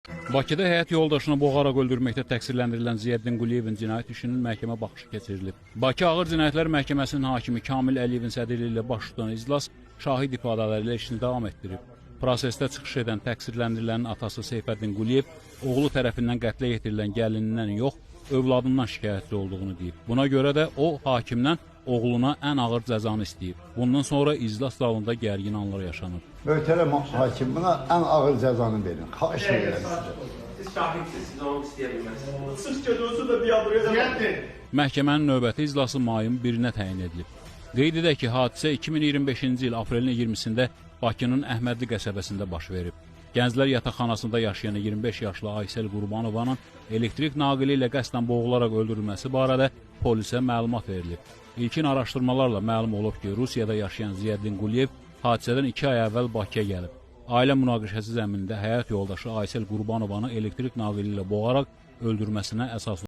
Bakıda həyat yoldaşını boğaraq öldürməkdə təqsirləndirilən Ziyəddin Quliyevin cinayət işinin məhkəmə baxışı keçirilib. Bakı Ağır Cinayətlər Məhkəməsinin hakimi Kamil Əliyevin sədrliyi ilə baş tutan iclas şahid ifadələri ilə işini davam etdirib. Prosesdə çıxış edən təqsirləndirilənin atası Seyfəddin Quliyev oğlu tərəfindən qətlə yetirilən gəlinindən yox, övladından şikayətçi olduğunu deyib. Buna görə də o, hakimdən oğluna ən ağır cəzanı istəyib. Bundan sonra iclas zalında gərgin anlar yaşanıb. Möhtərəm hakim buna ən ağır cəzanı verin. Xahiş edirəm sizə. Siz şahidsiniz, siz onu istəyə bilməzsiniz. Sıx gözünüzü də biabırıya Məhkəmənin növbəti iclası mayın 1-nə təyin edilib. Qeyd edək ki, hadisə 2025-ci il aprelin 20-sində Bakının Əhmədli qəsəbəsində baş verib. Gənclər yataqxanasında yaşayan 25 yaşlı Aysel Qurbanovanın elektrik naqili ilə qəsdən boğularaq öldürülməsi barədə polisə məlumat verilib. İlkin araşdırmalarla məlum olub ki, Rusiyada yaşayan Ziyəddin Quliyev hadisədən 2 ay əvvəl Bakıya gəlib. Ailə münaqişəsi zəminində həyat yoldaşı Aysel Qurbanovanı elektrik naqili ilə boğaraq öldürməsinə əsaslanıb.